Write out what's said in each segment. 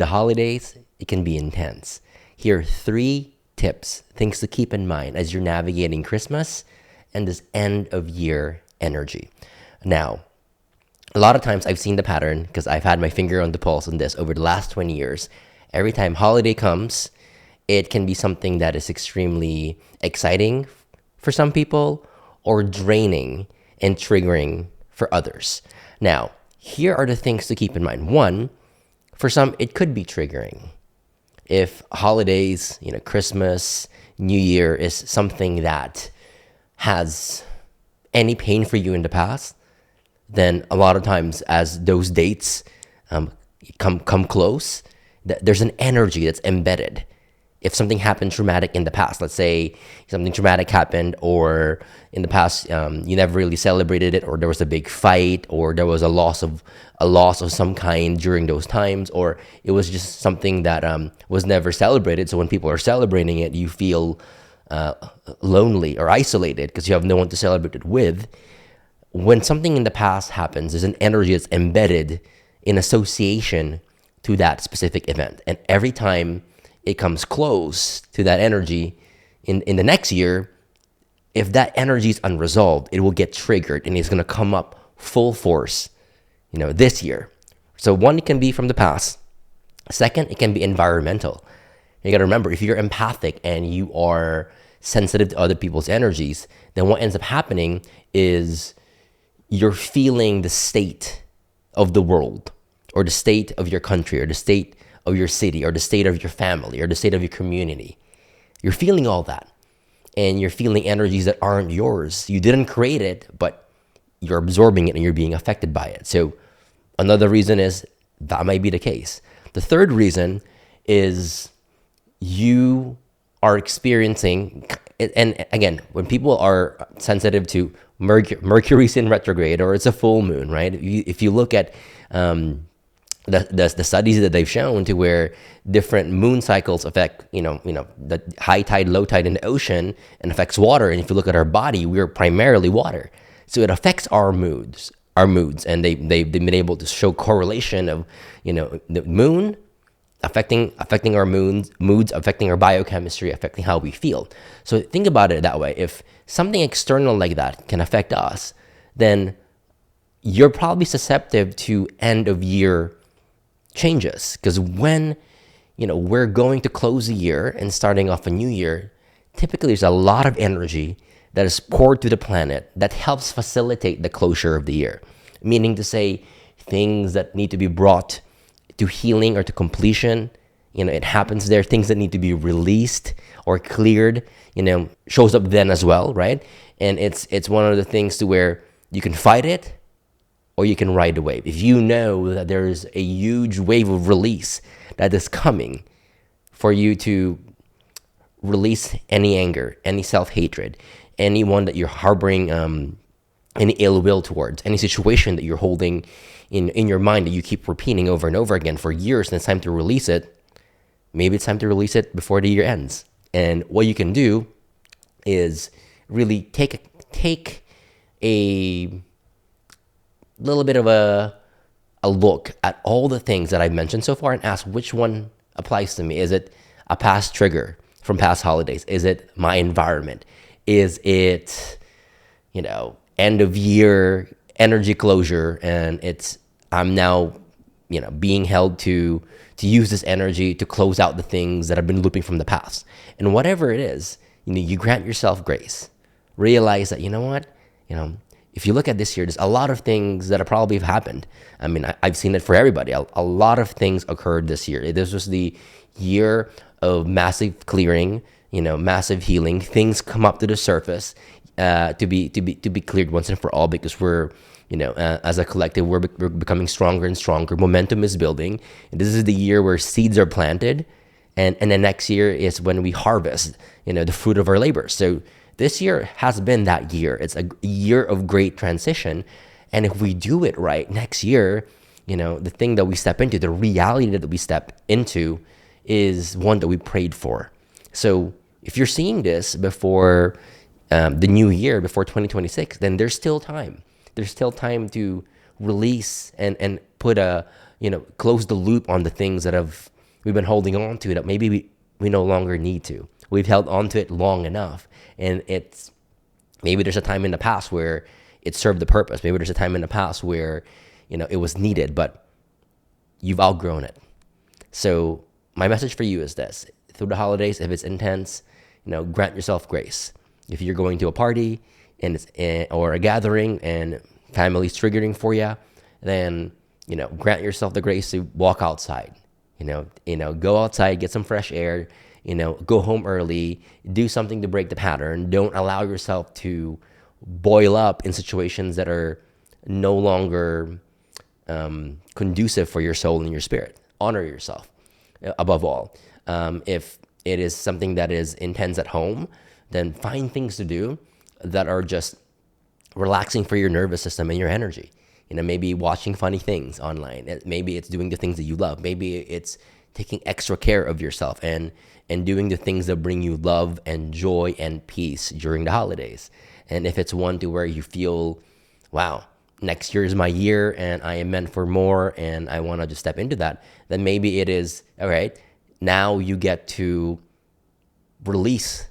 the holidays, it can be intense. Here are 3 tips, things to keep in mind as you're navigating Christmas and this end of year energy. Now, a lot of times I've seen the pattern because I've had my finger on the pulse on this over the last 20 years. Every time holiday comes, it can be something that is extremely exciting for some people or draining and triggering for others. Now, here are the things to keep in mind. One, for some, it could be triggering. If holidays, Christmas, New Year is something that has any pain for you in the past, then a lot of times as those dates come close, there's an energy that's embedded. If something happened traumatic in the past, let's say something traumatic happened, or in the past you never really celebrated it, or there was a big fight, or there was a loss of some kind during those times, or it was just something that was never celebrated. So when people are celebrating it, you feel lonely or isolated because you have no one to celebrate it with. When something in the past happens, there's an energy that's embedded in association to that specific event, and every time it comes close to that energy in the next year, if that energy is unresolved, it will get triggered and it's going to come up full force, this year. So one, it can be from the past. Second, it can be environmental. You got to remember, if you're empathic and you are sensitive to other people's energies, then what ends up happening is you're feeling the state of the world, or the state of your country, or the state of your city, or the state of your family, or the state of your community. You're feeling all that. And you're feeling energies that aren't yours. You didn't create it, but you're absorbing it and you're being affected by it. So another reason is that might be the case. The third reason is you are experiencing, and again, when people are sensitive to Mercury's in retrograde, or it's a full moon, right? If you look at the studies that they've shown to where different moon cycles affect, the high tide, low tide in the ocean, and affects water. And if you look at our body, we're primarily water. So it affects our moods, and they've been able to show correlation of, the moon affecting our moods, affecting our biochemistry, affecting how we feel. So think about it that way. If something external like that can affect us, then you're probably susceptible to end of year changes, because when we're going to close a year and starting off a new year, typically there's a lot of energy that is poured to the planet that helps facilitate the closure of the year. Meaning to say, things that need to be brought to healing or to completion, it happens there. Things that need to be released or cleared, shows up then as well, right? And it's one of the things to where you can fight it, or you can ride the wave. If you know that there's a huge wave of release that is coming, for you to release any anger, any self-hatred, anyone that you're harboring any ill will towards, any situation that you're holding in your mind that you keep repeating over and over again for years, and it's time to release it, maybe it's time to release it before the year ends. And what you can do is really take a little bit of a look at all the things that I've mentioned so far and ask which one applies to me. Is it a past trigger from past holidays? Is it my environment? Is it, end of year energy closure, and I'm now, being held to use this energy to close out the things that have been looping from the past. And whatever it is, you grant yourself grace. Realize that, if you look at this year, there's a lot of things that have probably happened. I mean, I've seen it for everybody. A lot of things occurred this year. This was the year of massive clearing, massive healing. Things come up to the surface to be cleared once and for all, because we're, as a collective, we're becoming stronger and stronger. Momentum is building. And this is the year where seeds are planted, and the next year is when we harvest, the fruit of our labor. So this year has been that year. It's a year of great transition. And if we do it right, next year, the thing that we step into, the reality that we step into, is one that we prayed for. So if you're seeing this before the new year, before 2026, then there's still time. There's still time to release and put a close the loop on the things that we've been holding on to that maybe we no longer need to. We've held on to it long enough, and maybe there's a time in the past where it served the purpose. Maybe there's a time in the past where it was needed, but you've outgrown it. So my message for you is this: through the holidays, if it's intense, grant yourself grace. If you're going to a party or a gathering and family's triggering for you, then grant yourself the grace to walk outside. Go outside, get some fresh air. Go home early, do something to break the pattern. Don't allow yourself to boil up in situations that are no longer conducive for your soul and your spirit. Honor yourself above all. If it is something that is intense at home, then find things to do that are just relaxing for your nervous system and your energy. Maybe watching funny things online. Maybe it's doing the things that you love. Maybe it's taking extra care of yourself and doing the things that bring you love and joy and peace during the holidays. And if it's one to where you feel, wow, next year is my year and I am meant for more and I want to just step into that, then maybe it is, all right, now you get to release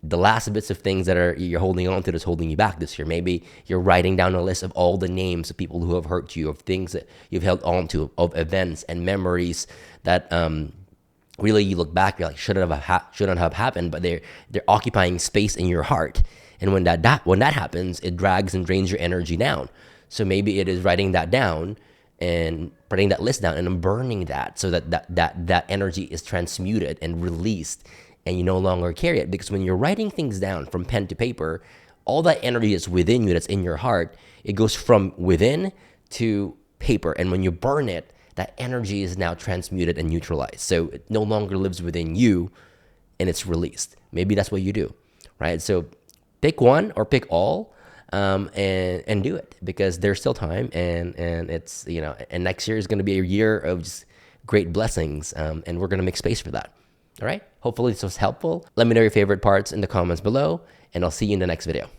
the last bits of things that you're holding on to that's holding you back this year. Maybe you're writing down a list of all the names of people who have hurt you, of things that you've held on to, of events and memories that really you look back, you're like, shouldn't have happened, but they're occupying space in your heart. And when that happens, it drags and drains your energy down. So maybe it is writing that down and putting that list down and then burning that so that energy is transmuted and released, and you no longer carry it. Because when you're writing things down from pen to paper, all that energy that's within you, that's in your heart, it goes from within to paper. And when you burn it, that energy is now transmuted and neutralized. So it no longer lives within you and it's released. Maybe that's what you do, right? So pick one or pick all, and do it, because there's still time, and it's, and next year is going to be a year of just great blessings, and we're going to make space for that. All right. Hopefully this was helpful. Let me know your favorite parts in the comments below, and I'll see you in the next video.